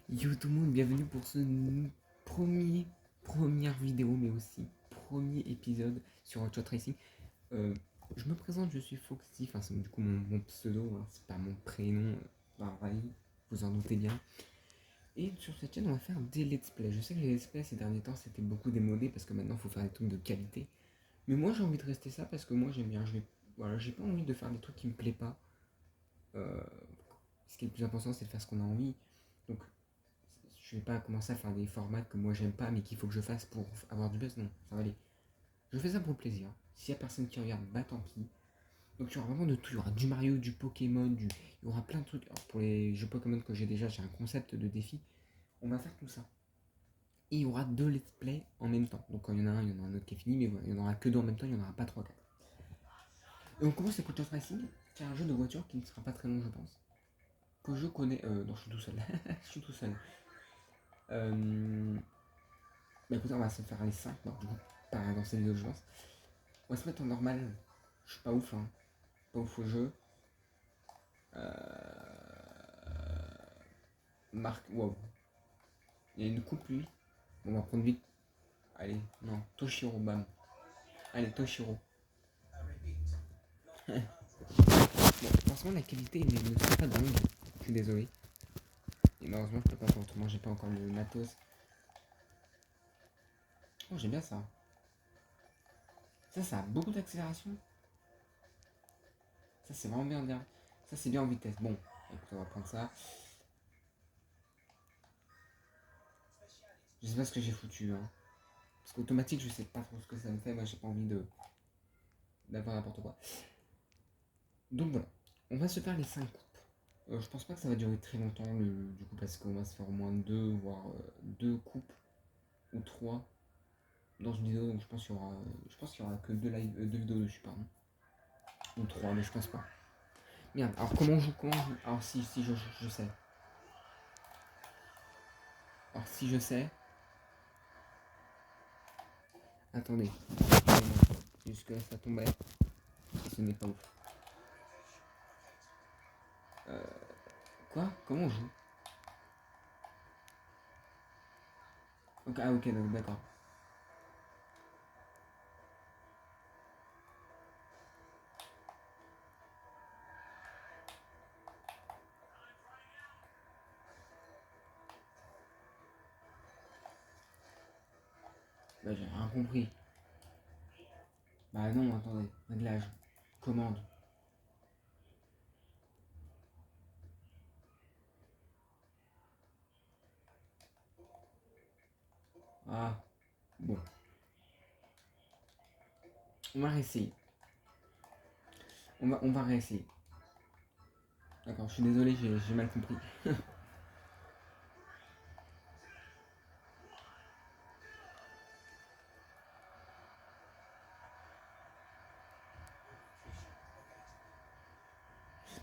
Yo tout le monde, bienvenue pour ce première vidéo, mais aussi premier épisode sur Hot Shot Racing. Euh, je me présente, je suis Foxy, enfin c'est du coup mon pseudo, hein, c'est pas mon prénom, pareil, vous en doutez bien. Et sur cette chaîne, on va faire des let's play. Je sais que les let's play ces derniers temps c'était beaucoup démodé parce que maintenant il faut faire des trucs de qualité. Mais moi j'ai envie de rester ça parce que moi j'aime bien. Voilà, j'ai pas envie de faire des trucs qui me plaisent pas. Euh, Ce qui est le plus important, c'est de faire ce qu'on a envie. Donc je vais pas commencer à faire des formats que moi j'aime pas mais qu'il faut que je fasse pour avoir du buzz, non, ça va aller. Je fais ça pour le plaisir. S'il y a personne qui regarde, bah tant pis. Donc il y aura vraiment de tout, il y aura du Mario, du Pokémon, il y aura plein de trucs. Alors pour les jeux Pokémon que j'ai déjà, j'ai un concept de défi. On va faire tout ça. Et il y aura deux let's play en même temps. Donc quand il y en a un, il y en a un autre qui est fini, mais voilà, il n'y en aura que deux en même temps, il n'y en aura pas trois, quatre. Et on commence avec Hot Shot Racing, qui est un jeu de voiture qui ne sera pas très long, je pense. Que je connais. Non, je suis tout seul. Je suis tout seul. Bah écoutez, on va se faire les 5 du coup, pas dans cette vidéo, je pense. On va se mettre en normal. Je suis pas ouf, hein. Pas ouf au jeu. Marc, wow. Il y a une coupe, lui. Bon, on va prendre vite. Allez, non. Toshiro, bam. Allez, Toshiro. Bon, forcément, la qualité ne sera pas dingue. Je suis désolé. Et malheureusement, je peux pas faire autrement. J'ai pas encore le matos. Oh, j'aime bien ça. Ça a beaucoup d'accélération. Ça, c'est vraiment bien, bien. Ça, c'est bien en vitesse. Bon, écoute, on va prendre ça. Je sais pas ce que j'ai foutu, hein. Parce qu'automatique, je sais pas trop ce que ça me fait. Moi, j'ai pas envie d'avoir n'importe quoi. Donc voilà, on va se faire les 5 coupes. Je pense pas que ça va durer très longtemps, du coup, parce qu'on va se faire au moins 2, voire 2 coupes ou 3 dans une vidéo. Donc je pense qu'il y aura que 2 vidéos dessus, pardon. Ou 3, mais je pense pas. Merde, alors comment on joue? Alors si je sais. Alors si je sais. Attendez. Jusque là ça tombait. Et ce n'est pas ouf. Quoi? Comment on joue? Ok, ah ok, d'accord. Bah j'ai rien compris. Bah non, attendez. Réglage. Commande. Ah, bon. On va réessayer. On va réessayer. D'accord, je suis désolé, j'ai mal compris.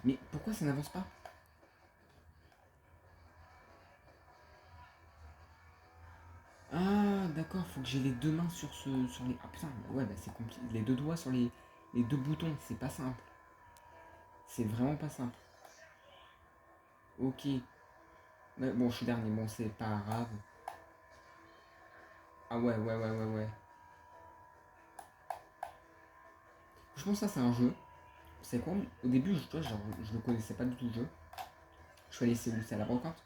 Mais pourquoi ça n'avance pas? Ah, d'accord, faut que j'ai les deux mains sur les. Ah putain, ouais, bah c'est compliqué. Les deux doigts sur les deux boutons, c'est pas simple. C'est vraiment pas simple. Ok. Mais bon, je suis dernier, bon, c'est pas grave. Ah ouais. Je pense que ça, c'est un jeu. C'est quoi? Au début, je le connaissais pas du tout le jeu. Je suis allé, c'est à la brocante.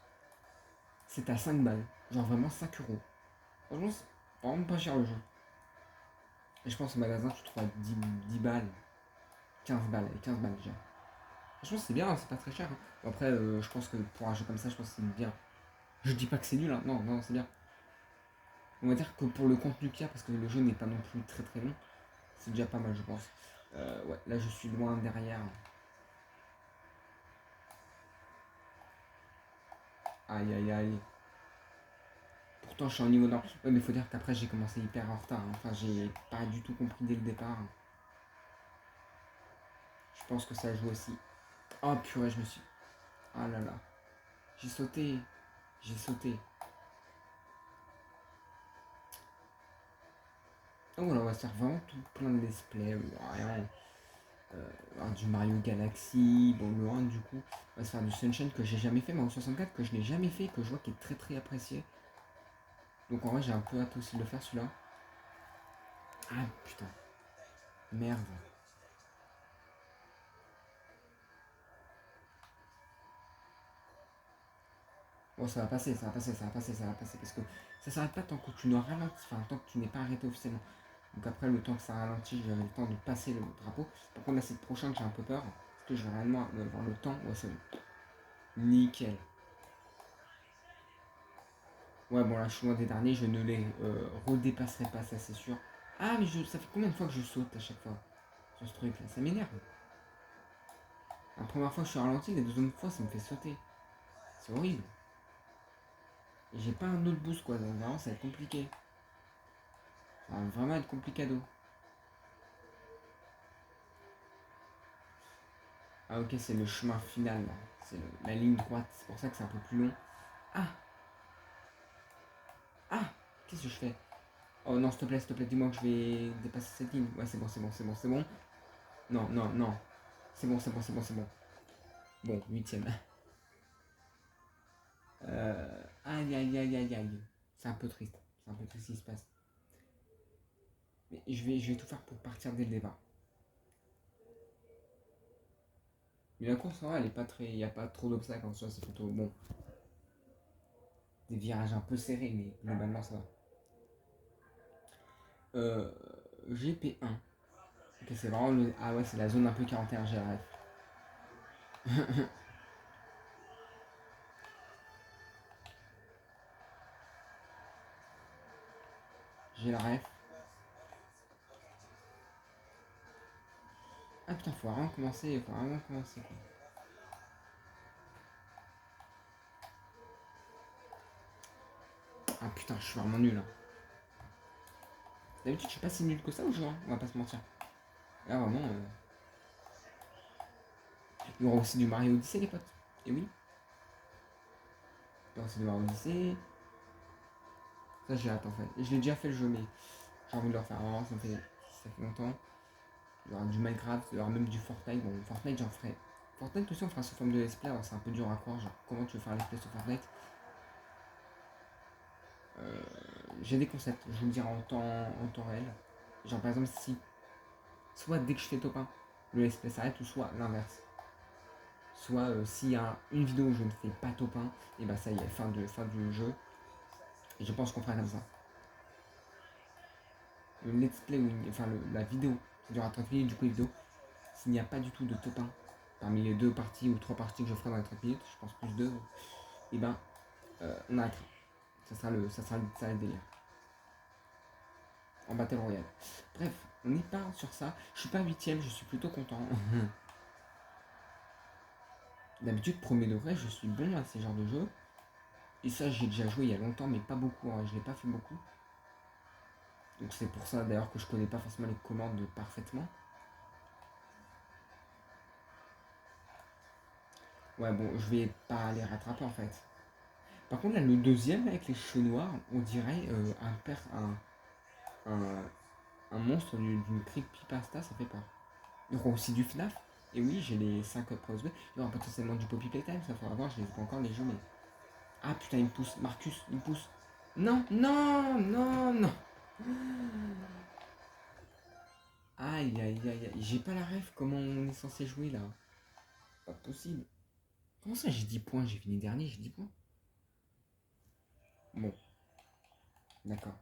C'est à 5 balles. Genre vraiment 5 euros. Franchement, c'est vraiment pas cher le jeu. Et je pense au magasin, tu trouves à 10 balles. 15 balles, 15 balles déjà. Franchement, c'est bien, c'est pas très cher, hein. Bon, après, je pense que pour un jeu comme ça, je pense que c'est bien. Je dis pas que c'est nul, hein. Non, c'est bien. On va dire que pour le contenu qu'il y a, parce que le jeu n'est pas non plus très très long, c'est déjà pas mal, je pense. Ouais, là, je suis loin derrière. Aïe, aïe, aïe. Pourtant, je suis en niveau nord. Ouais, mais faut dire qu'après, j'ai commencé hyper en retard, hein. Enfin, j'ai pas du tout compris dès le départ. Je pense que ça joue aussi. Oh purée, je me suis. Ah là là. J'ai sauté. J'ai sauté. Ah voilà, on va se faire vraiment tout plein de let's play. Rien. du Mario Galaxy, bon le 1 du coup, on va se faire du Sunshine que j'ai jamais fait, Mario 64 que je n'ai jamais fait, que je vois qui est très très apprécié. Donc en vrai j'ai un peu hâte aussi de le faire celui-là. Ah putain, merde. Bon ça va passer, ça va passer, ça va passer, ça va passer, parce que ça s'arrête pas tant que tu ne ralentis, enfin tant que tu n'es pas arrêté officiellement. Donc après le temps que ça ralentit, j'avais le temps de passer le drapeau. Par contre là cette prochaine j'ai un peu peur, parce que je vais réellement avoir le temps, ouais c'est bon. Nickel. Ouais, bon, là, je suis loin des derniers, je ne les redépasserai pas, ça c'est sûr. Ah, mais ça fait combien de fois que je saute à chaque fois sur ce truc là? Ça m'énerve. La première fois que je suis ralenti, la deuxième fois ça me fait sauter. C'est horrible. Et j'ai pas un autre boost quoi, donc vraiment ça va être compliqué. Ça va vraiment être complicado. Ah, ok, c'est le chemin final là. C'est la ligne droite, c'est pour ça que c'est un peu plus long. Ah, ah, qu'est-ce que je fais? Oh non, s'il te plaît, dis-moi que je vais dépasser cette ligne. Ouais, c'est bon, c'est bon, c'est bon, c'est bon. Non, non, non. C'est bon, c'est bon, c'est bon, c'est bon. Bon, huitième. Aïe, aïe, aïe, aïe, aïe. C'est un peu triste. C'est un peu triste ce qui se passe. Mais je vais tout faire pour partir dès le départ. Mais la course, en vrai, elle est pas très. Il n'y a pas trop d'obstacles en soi. C'est plutôt bon. Des virages un peu serrés, mais globalement, ça va. Euh, GP1. Ok, c'est vraiment le. Ah ouais, c'est la zone un peu 41 GRF. J'ai la ref. Ah putain, faut vraiment commencer. Faut vraiment commencer quoi. Ah putain, je suis vraiment nul. Hein. D'habitude, je suis pas si nul que ça ou genre, on va pas se mentir. Là, vraiment. Il y aura aussi du Mario Odyssey, les potes. Et oui. Il y aura aussi du Mario Odyssey. Ça, j'ai hâte en fait. Et je l'ai déjà fait le jeu, mais j'ai envie de le refaire. Vraiment, ça fait longtemps. Il y aura du Minecraft, il y aura même du Fortnite. Bon, Fortnite, j'en ferai. Fortnite aussi, on fera sous forme de let's play. Alors, c'est un peu dur à croire. Genre, comment tu veux faire let's play sur Fortnite? euh, J'ai des concepts. Je vous le dirai en temps réel. Genre, par exemple, si soit dès que je fais top 1, le let's play s'arrête, ou soit l'inverse. Soit s'il y a une vidéo où je ne fais pas top 1, et bah ça y est, fin du jeu. Et je pense qu'on fera comme ça. Le let's play, enfin la vidéo, ça durera 30 minutes du coup, les vidéos. S'il n'y a pas du tout de top 1 parmi les deux parties ou trois parties que je ferai dans les 30 minutes, je pense plus deux, et ben on arrêtera. Ça sera le délire. En Battle Royale. Bref, on n'est pas sur ça. Je suis pas huitième, je suis plutôt content. D'habitude, premier degré, je suis bon à ces genres de jeux. Et ça, j'ai déjà joué il y a longtemps, mais pas beaucoup. Hein. Je l'ai pas fait beaucoup. Donc c'est pour ça d'ailleurs que je connais pas forcément les commandes parfaitement. Ouais, bon, je vais pas les rattraper en fait. Par contre, là, le deuxième avec les cheveux noirs, on dirait un, un monstre d'une creepypasta, ça fait peur. Il y aura aussi du FNAF. Et oui, j'ai les 5 Pros B. Il y aura potentiellement du Poppy Playtime, ça faudra voir, je les ai pas encore les jeux, mais. Ah putain, il me pousse, Marcus, il me pousse. Non, non, non, non. Aïe, aïe, aïe, aïe. J'ai pas la ref, comment on est censé jouer là? Pas possible. Comment ça, j'ai 10 points? J'ai fini dernier, j'ai 10 points. Bon, d'accord.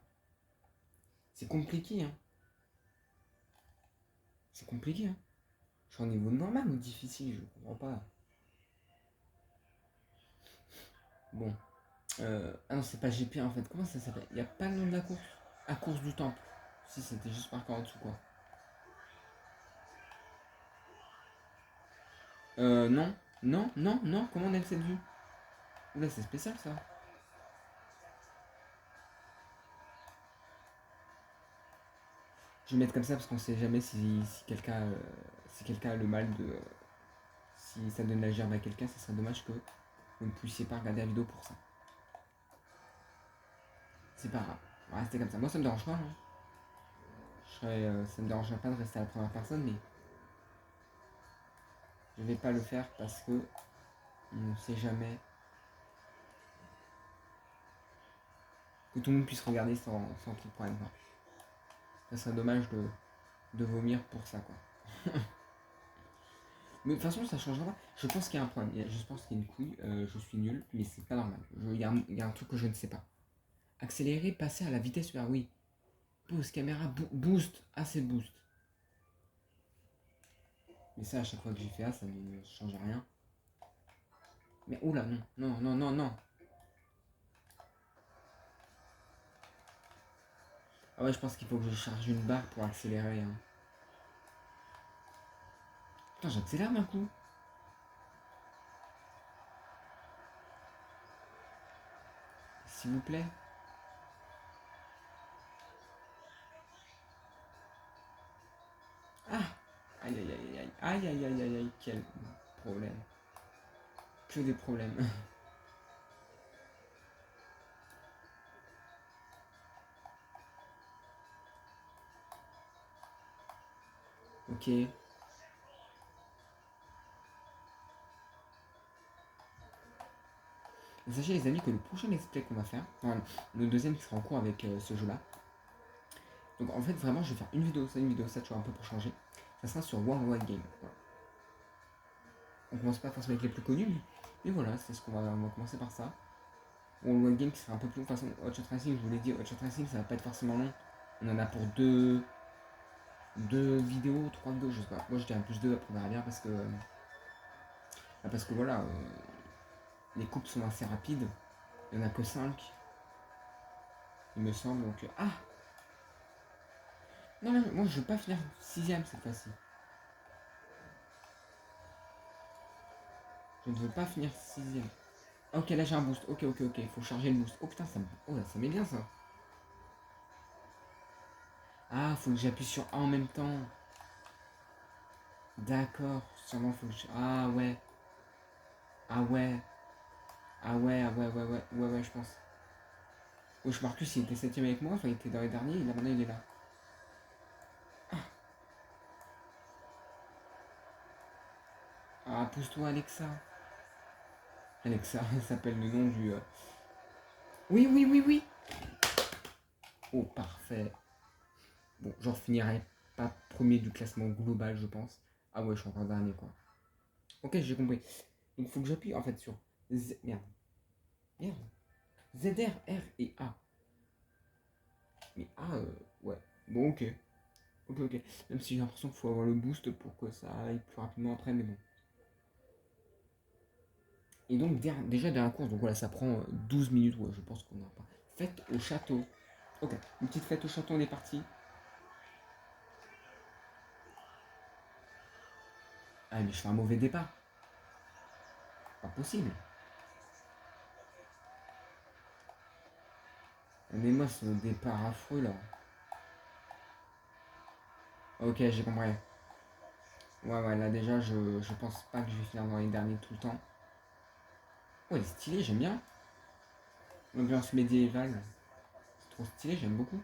C'est compliqué, hein. C'est compliqué, hein. Je suis en niveau normal ou difficile, je comprends pas. Bon. Ah non, c'est pas GP en fait. Comment ça s'appelle? Il a pas le nom de la course? À course du temple. Si, c'était juste par en dessous, quoi. Non. Non, non, non. Comment on aime cette vue? Oula, c'est spécial ça. Je vais mettre comme ça parce qu'on sait jamais si quelqu'un a le mal de. Si ça donne la gerbe à quelqu'un, ça serait dommage que vous ne puissiez pas regarder la vidéo pour ça. C'est pas grave. On va rester comme ça. Moi, ça me dérange pas. Hein. Ça me dérangerait pas de rester à la première personne, mais Je vais pas le faire parce que on ne sait jamais que tout le monde puisse regarder sans qu'il prenne pas. Ça serait dommage de vomir pour ça quoi. Mais de toute façon ça changera pas. Je pense qu'il y a un problème. Je pense qu'il y a une couille. Je suis nul, mais c'est pas normal. Il y a un truc que je ne sais pas. Accélérer, passer à la vitesse supérieure, oui. Pause, caméra, boost. Ah c'est boost. Mais ça à chaque fois que j'ai fait A, ça ne change rien. Mais oula, non, non, non, non, non. Ah ouais, je pense qu'il faut que je charge une barre pour accélérer. Hein. Putain, j'accélère d'un coup. S'il vous plaît. Ah. Aïe, aïe, aïe, aïe, aïe, aïe, aïe, aïe, aïe, quel problème. Que des problèmes. Ok. Et sachez les amis que le prochain let's play qu'on va faire, enfin, le deuxième qui sera en cours avec ce jeu là. Donc en fait vraiment je vais faire une vidéo ça tu vois un peu pour changer. Ça sera sur World Wide Game. Voilà. On commence pas forcément avec les plus connus mais voilà c'est ce on va commencer par ça. World Wide Game qui sera un peu plus long. De toute façon Hot Shot Racing je vous l'ai dit Hot Shot Racing ça va pas être forcément long. On en a pour deux vidéos, 3 vidéos je sais pas. Moi je dirais plus 2 après on verra bien parce que voilà les coupes sont assez rapides. Il n'y en a que 5 il me semble donc ah. Non, non, moi je veux pas finir 6ème cette fois-ci. Je ne veux pas finir 6ème. Ok, là j'ai un boost. Ok, ok, ok. Il faut charger le boost. Oh putain, oh, là, ça met bien ça. Ah, faut que j'appuie sur A en même temps. D'accord. Sûrement faut que je... Ah ouais. Ah ouais. Ah ouais, ah ouais, ouais, ouais. Ouais, ouais, je pense. Oh, je Marcus, il était 7ème avec moi. Enfin, il était dans les derniers. Là, maintenant, il est là. Ah, pousse-toi, Alexa. Alexa, ça s'appelle le nom du... Oui, oui, oui, oui. Oh, parfait. Bon, j'en finirai pas premier du classement global, je pense. Ah ouais, je suis encore dernier, quoi. Ok, j'ai compris. Donc, il faut que j'appuie, en fait, sur Z... Merde. Merde. ZR, R et A. Mais A, ouais. Bon, ok. Ok, ok. Même si j'ai l'impression qu'il faut avoir le boost pour que ça aille plus rapidement après, mais bon. Et donc, déjà, dernière course, donc voilà, ça prend 12 minutes. Ouais, je pense qu'on n'a pas. Fête au château. Ok, une petite fête au château, on est parti. Ah, mais je fais un mauvais départ. Pas possible. Mais moi, c'est le départ affreux là. Ok, j'ai compris. Ouais, ouais, là déjà, je pense pas que je vais finir dans les derniers tout le temps. Oh, il est stylé, j'aime bien. L'ambiance médiévale. C'est trop stylé, j'aime beaucoup.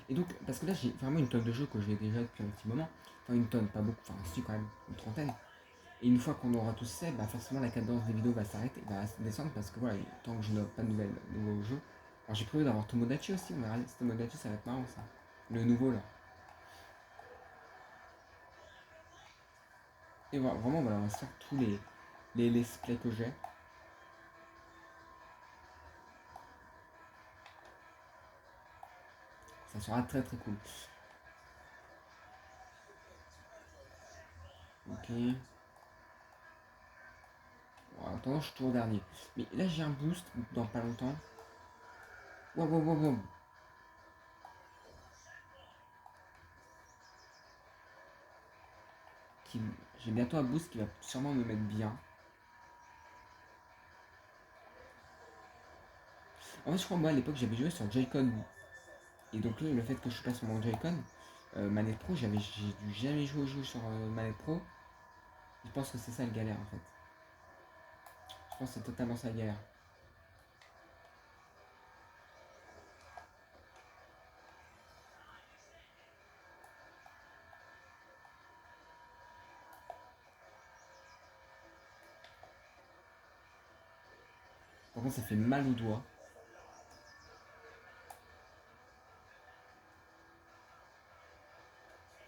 Et donc, parce que là, j'ai vraiment une tonne de jeux que j'ai déjà depuis un petit moment. Enfin, une tonne, pas beaucoup, enfin, si, quand même, une trentaine. Et une fois qu'on aura tous fait, bah forcément, la cadence des vidéos va s'arrêter, va descendre parce que voilà, tant que je n'ai pas de nouveaux jeux. Alors, j'ai prévu d'avoir Tomodachi aussi, on verra si Tomodachi, ça va être marrant ça. Le nouveau là. Et voilà, vraiment, voilà, on va se faire tous les let's play que j'ai. Ça sera très très cool. Ok. Bon, attends, je suis toujours dernier. Mais là, j'ai un boost dans pas longtemps. Wow, wow, wow, wow. J'ai bientôt un boost qui va sûrement me mettre bien. En fait, je crois, moi, à l'époque, j'avais joué sur Joy-Con. Et donc là, le fait que je suis pas sur mon Joy-Con, manette Pro, j'ai dû jamais jouer au jeu sur manette Pro. Je pense que c'est ça le galère, en fait. Je pense que c'est totalement ça le galère. Par contre, ça fait mal aux doigts.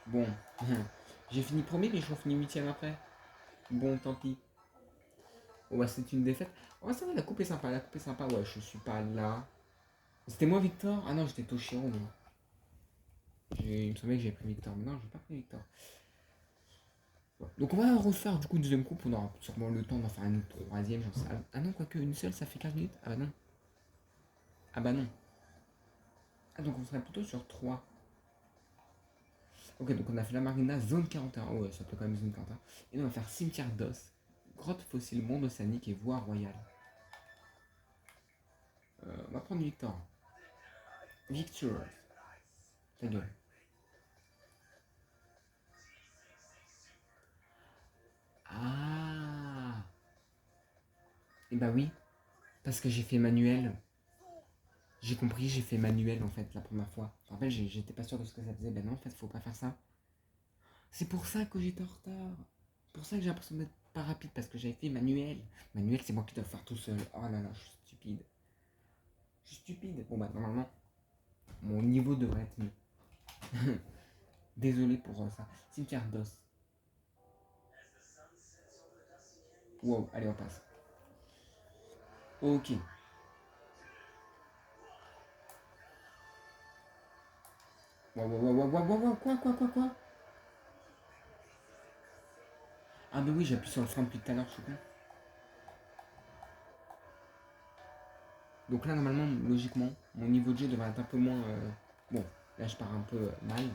Bon, j'ai fini premier, mais je finis 8ème après. Bon, tant pis. Ouais, c'est une défaite. Ouais, ça va, la coupe est sympa, la coupe est sympa. Ouais, je suis pas là. C'était moi, Victor? Ah non, j'étais Toshiro, moi. Il me semblait que j'avais pris Victor, mais non, j'ai pas pris Victor. Ouais. Donc on va refaire du coup une deuxième coupe, on aura sûrement le temps d'en faire une troisième, j'en sais. Ah non, quoique une seule, ça fait 15 minutes. Ah bah non. Ah bah non. Ah donc on serait plutôt sur 3. Ok, donc on a fait la marina, zone 41. Oh ouais, ça peut quand même zone 41. Et là, on va faire cimetière d'os, grotte fossile, monde océanique et voie royale. On va prendre Victor. Victor. Ta gueule. Ah. Et bah oui, parce que j'ai fait manuel. J'ai compris, j'ai fait manuel en fait la première fois. En fait, j'étais pas sûr de ce que ça faisait. Ben non, en fait, faut pas faire ça. C'est pour ça que j'étais en retard. C'est pour ça que j'ai l'impression d'être pas rapide parce que j'avais fait manuel. Manuel, c'est moi qui dois le faire tout seul. Oh là là, je suis stupide. Je suis stupide. Bon bah normalement, mon niveau devrait être mieux. Désolé pour ça. Cimetière d'os. Wow, allez, on passe. Ok. Wow, wow, wow, wow, wow, wow, quoi? Ah bah oui, j'appuie sur le frein depuis tout à l'heure, je suis con. Donc là, normalement, logiquement, mon niveau de jeu devrait être un peu moins... Bon, là, je pars un peu mal.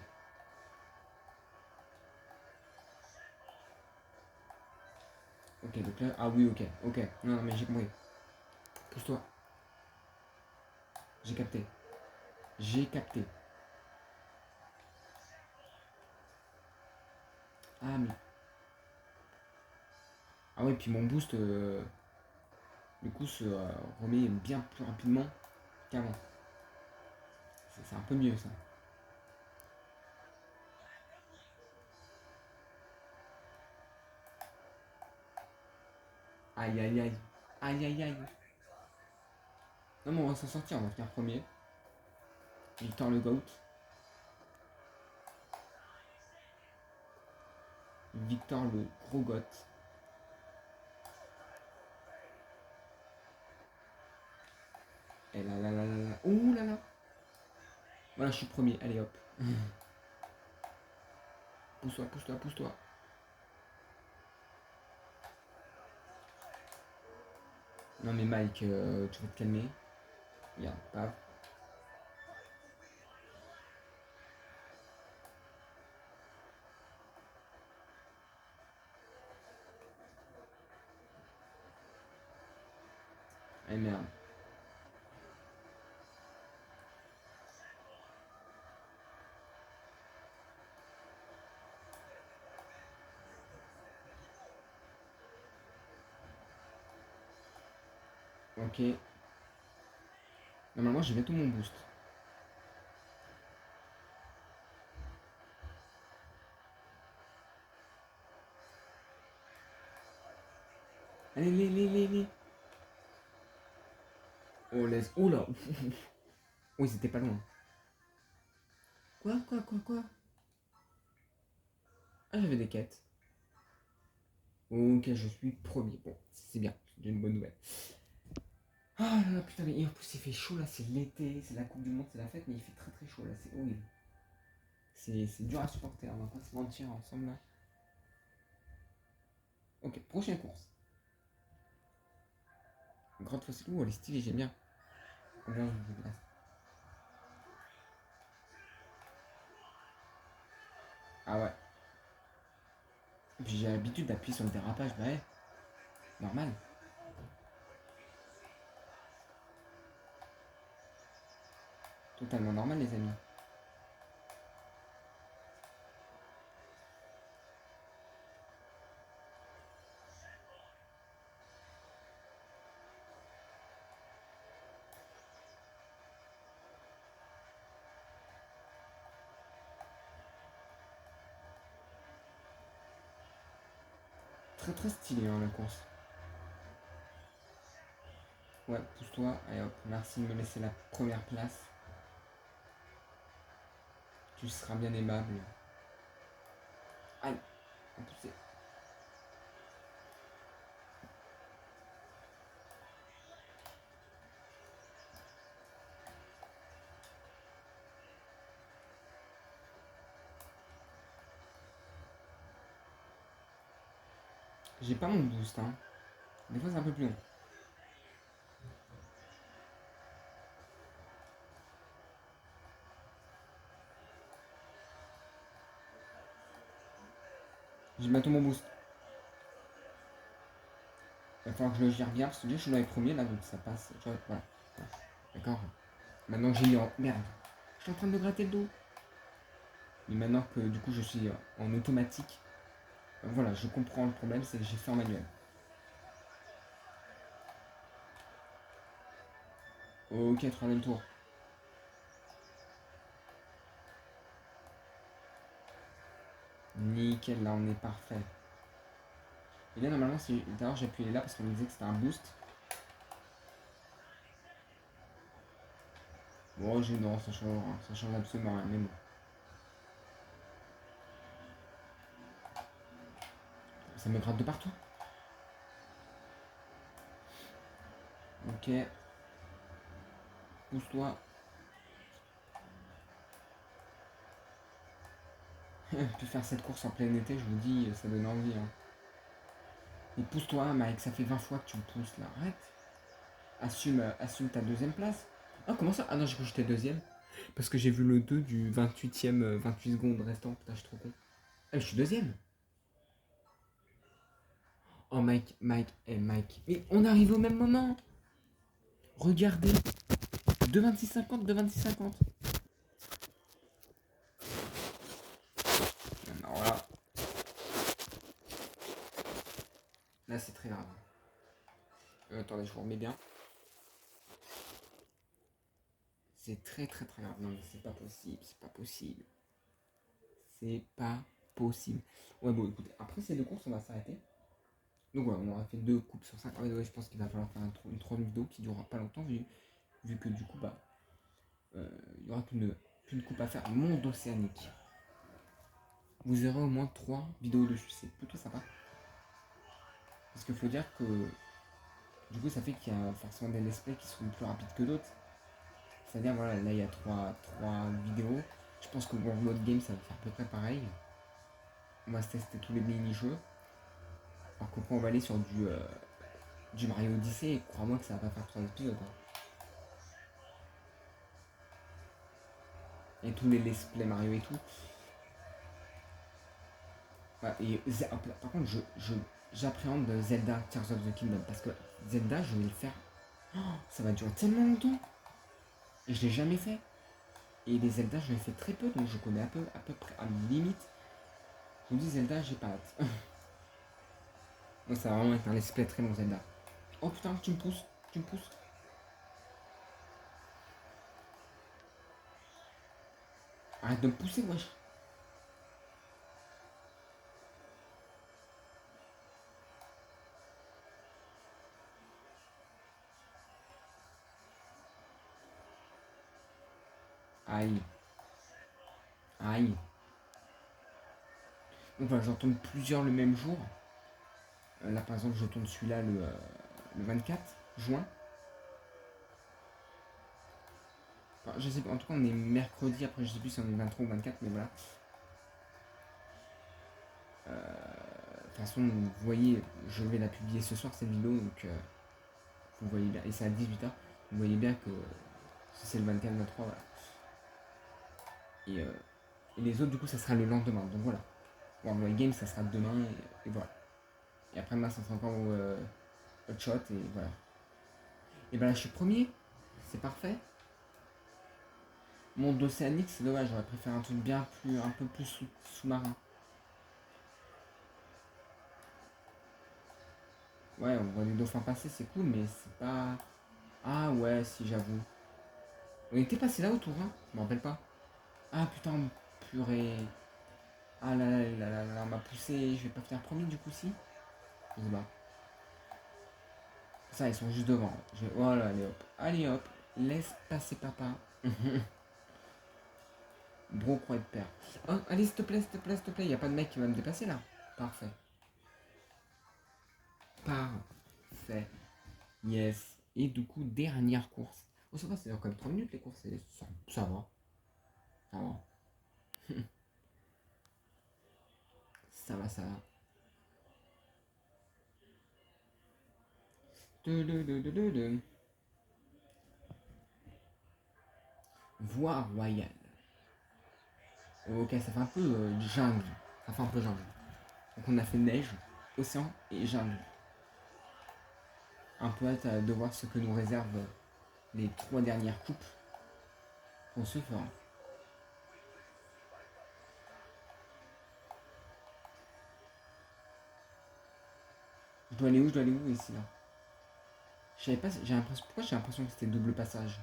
Ok, donc là... Ah oui, ok. Non, non, mais j'ai compris. Pousse-toi. J'ai capté. J'ai capté. Ah, mais... Ah ouais, puis mon boost, du coup, se remet bien plus rapidement qu'avant. C'est un peu mieux, ça. Aïe, aïe, aïe. Aïe, aïe, aïe. Non, mais on va s'en sortir, on va finir premier. Victor le GOAT. Victor le gros GOAT. Et là, là, là, là, là. Ouh là là. Voilà, je suis premier. Allez, hop. Pousse-toi, pousse-toi, pousse-toi. Non, mais Mike, tu vas te calmer. Regarde, paf. Eh merde. Ok. Normalement, j'ai bientôt mon boost. Allez, les. Oh, laisse. Oh là. Oui, c'était pas loin. Quoi? Ah, j'avais des quêtes. Ok, je suis premier. Bon, c'est bien. J'ai une bonne nouvelle. Ah là là, putain, mais en plus, il fait chaud là. C'est l'été, c'est la Coupe du Monde, c'est la fête, mais il fait très très chaud là. C'est horrible. C'est dur à supporter, on va pas se mentir ensemble là. Ok, prochaine course. Grande fossile. Ouh, elle est stylée, j'aime bien. Ambiance de glace. Ah ouais. Et puis j'ai l'habitude d'appuyer sur le dérapage, bah ouais, normal. Totalement normal, les amis. Très très stylé, hein, la course. Ouais, pousse-toi. Allez hop, merci de me laisser la première place. Tu seras bien aimable. Aïe, en plus c'est... J'ai pas mon boost, hein. Des fois c'est un peu plus long. J'ai bientôt mon boost. Il va falloir que je le gère bien parce que déjà je suis dans les premiers là donc ça passe. Tu vois, voilà. D'accord. Maintenant que j'ai mis en. Merde. Je suis en train de me gratter le dos. Mais maintenant que du coup je suis en automatique, voilà, je comprends le problème, c'est que j'ai fait en manuel. Ok, troisième tour. Nickel, là on est parfait. Et là normalement, si d'ailleurs j'ai appuyé là parce qu'on me disait que c'était un boost. Bon, non, ça change absolument rien, mais bon. Ça me gratte de partout. Ok, pousse-toi. Puis faire cette course en plein été, je vous dis, ça donne envie. Hein. Et pousse-toi, Mike, ça fait 20 fois que tu me pousses là. Arrête. Assume ta deuxième place. Ah, comment ça? Ah non, j'ai cru que j'étais deuxième. Parce que j'ai vu le 2 du 28e 28 secondes restant. Putain, je suis trop con. Ah, je suis deuxième. Oh, Mike. Mais on arrive au même moment. Regardez. 2,26,50, 2,26,50. Alors là c'est très grave. Attendez, je vous remets bien. C'est très très très grave. Non, mais c'est pas possible, c'est pas possible. C'est pas possible. Ouais, bon, écoutez, après ces deux courses, on va s'arrêter. Donc voilà, on aura fait deux coupes sur 5. Ah ouais, je pense qu'il va falloir faire une troisième vidéo qui durera pas longtemps, vu que du coup, bah, il y aura qu'une coupe à faire. Monde océanique. Vous aurez au moins 3 vidéos dessus, c'est plutôt sympa. Parce qu'il faut dire que du coup, ça fait qu'il y a forcément des let's play qui seront plus rapides que d'autres. C'est-à-dire, voilà, là il y a 3 vidéos. Je pense que pour Mode Game, ça va faire à peu près pareil. On va se tester tous les mini-jeux. Alors qu'après, on va aller sur du Mario Odyssey. Et crois-moi que ça va pas faire 3 épisodes. Hein. Et tous les let's play Mario et tout. Ouais, et par contre, j'appréhende Zelda Tears of the Kingdom. Parce que Zelda, je vais le faire. Oh, ça va durer tellement longtemps. Et je l'ai jamais fait. Et les Zelda, je l'ai fait très peu. Donc je connais à peu près à la limite. Je vous dis Zelda, j'ai pas hâte. Donc ça va vraiment être un let's play très long Zelda. Oh putain, tu me pousses, tu me pousses. Arrête de me pousser, wesh. Aïe, aïe. Donc voilà, j'en tourne plusieurs le même jour. Là par exemple, je tourne celui-là le 24 juin. Enfin, je sais pas, en tout cas on est mercredi, après je sais plus si on est le 23 ou 24, mais voilà. De toute façon, vous voyez, je vais la publier ce soir cette vidéo, donc vous voyez bien, et c'est à 18h, vous voyez bien que si c'est le 24, 23, voilà. Et les autres, du coup, ça sera le lendemain, donc voilà. World Game, ça sera demain, et voilà. Et après-demain, ça sera encore Hot Shot, et voilà. Et ben là, je suis premier, c'est parfait. Monde océanique, c'est dommage, j'aurais préféré un truc bien plus, un peu plus sous-marin. Ouais, on voit les dauphins passer, c'est cool, mais c'est pas. Ah ouais, si j'avoue. On était passé là autour, hein. Je m'en rappelle pas. Ah putain, purée. Ah là là là là là, on m'a poussé, je vais pas faire premier du coup si. Je sais pas. Ça, ils sont juste devant. Voilà, allez hop. Allez hop. Laisse passer papa. Bro, croix de père. Oh, allez, s'il te plaît, s'il te plaît, s'il te plaît. Y a pas de mec qui va me dépasser là. Parfait. Parfait. Yes. Et du coup, dernière course. Oh, ça va, c'est quand même 3 minutes les courses. Ça va. Ça va. Ça va, ça va. Voie royale. Ok, ça fait un peu jungle. Ça fait un peu jungle. Donc on a fait neige, océan et jungle. Un peu hâte de voir ce que nous réservent les 3 dernières coupes qu'on se fera. Je dois aller où? Je dois aller où ici là? Je savais pas, j'ai l'impression. Pourquoi j'ai l'impression que c'était double passage?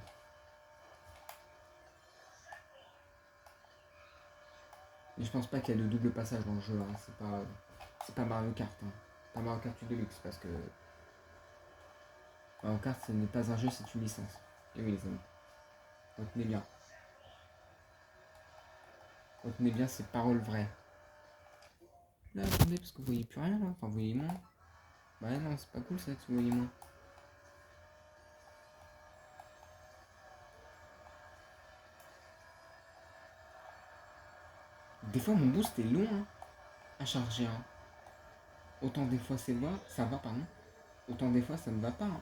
Mais je pense pas qu'il y a de double passage dans le jeu, hein. C'est pas Mario Kart, hein. Pas Mario Kart Deluxe parce que Mario Kart ce n'est pas un jeu, c'est une licence. Et oui les amis, retenez bien. Retenez bien ces paroles vraies. Là attendez parce que vous voyez plus rien là, enfin vous voyez moins. Bah non c'est pas cool ça que vous voyez moins. Des fois mon boost est long hein, à charger. Hein. Autant des fois ça va pardon. Autant des fois ça ne va pas. Hein.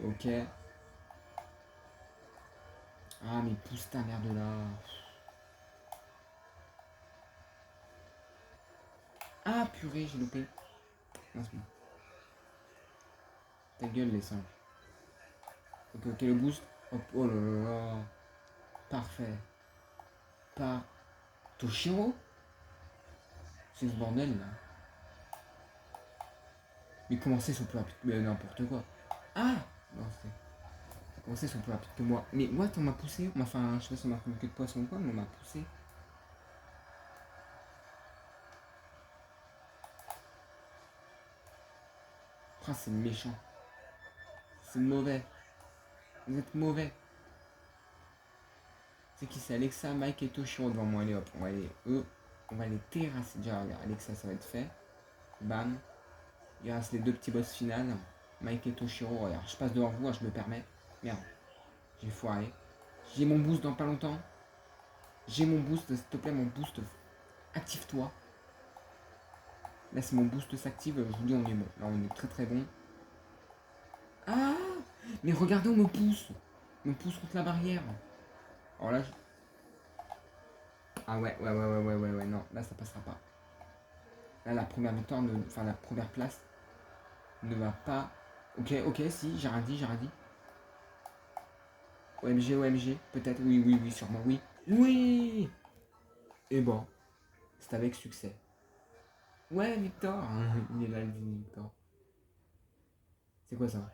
Ok. Ah mais pousse ta merde là. Ah purée j'ai loupé. Non, c'est bon. Ta gueule les singes. Ok le boost. Hop, oh là là là. Parfait. Par Toshiro. C'est ce bordel là. Mais comment c'est son plus rapide? Mais n'importe quoi. Ah non c'est. Comment c'est son plus rapide que moi? Mais what on m'a poussé? Enfin je sais pas si on m'a fait une queue de poisson ou quoi, mais on m'a poussé. Ah c'est méchant. C'est mauvais. Vous êtes mauvais. C'est qui? C'est Alexa, Mike et Toshiro devant moi. Allez hop, on va aller eux. On va les terrasser. Déjà regarde, Alexa ça va être fait. Bam. Il reste les 2 petits boss finales. Mike et Toshiro. Regarde, je passe devant vous, hein, je me permets. Merde. J'ai foiré. J'ai mon boost dans pas longtemps. J'ai mon boost, s'il te plaît, mon boost. Active-toi. Là, si mon boost s'active, je vous dis, on est bon. Là, on est très très bon. Ah! Mais regardez, on me pousse. On me pousse contre la barrière. Alors là, ah ouais, non, là ça passera pas. Là, la première victoire, enfin la première place ne va pas. Ok, si, j'ai rien dit, j'ai rien dit. OMG, peut-être, oui, sûrement, oui. Oui! Et bon, c'est avec succès. Ouais, Victor! Il est là, le Victor. C'est quoi ça?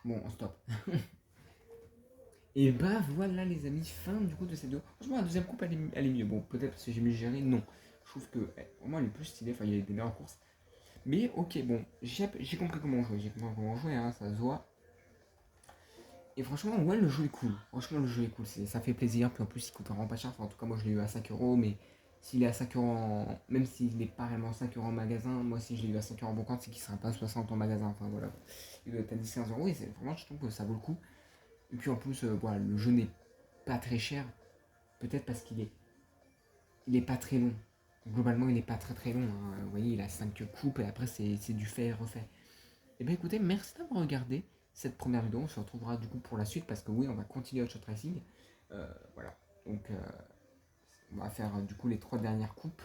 Bon, on stop. Et bah voilà les amis, fin du coup de cette vidéo. Franchement la deuxième coupe elle est mieux. Bon peut-être parce que j'ai mieux géré, non. Je trouve que vraiment elle est plus stylée, enfin il y a des meilleures courses. Mais ok bon, j'ai compris comment jouer, hein, ça se voit. Et franchement ouais le jeu est cool. Franchement le jeu est cool, ça fait plaisir. Puis en plus il coûte vraiment pas cher. Enfin, en tout cas moi je l'ai eu à 5€, mais s'il est à 5€ même s'il n'est pas réellement 5€ en magasin, moi si je l'ai eu à 5€ en bon compte, c'est qu'il sera pas 60 en magasin. Enfin voilà. Il doit être à 10-15€ et vraiment je trouve que ça vaut le coup. Et puis en plus voilà, le jeu n'est pas très cher. Peut-être parce il est pas très long. Globalement, il n'est pas très très long. Hein. Vous voyez, il a 5 coupes et après, c'est du fait et refait. Et bien écoutez, merci d'avoir regardé cette première vidéo. On se retrouvera du coup pour la suite parce que oui, on va continuer Hot Shot Racing. Voilà. Donc, on va faire du coup les 3 dernières coupes.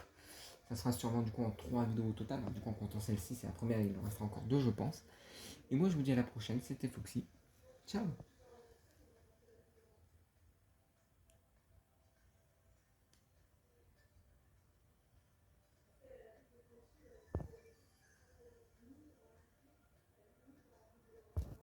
Ça sera sûrement du coup en 3 vidéos au total. Du coup, en comptant celle-ci, c'est la première. Il en restera encore 2, je pense. Et moi, je vous dis à la prochaine. C'était Foxy. Ciao!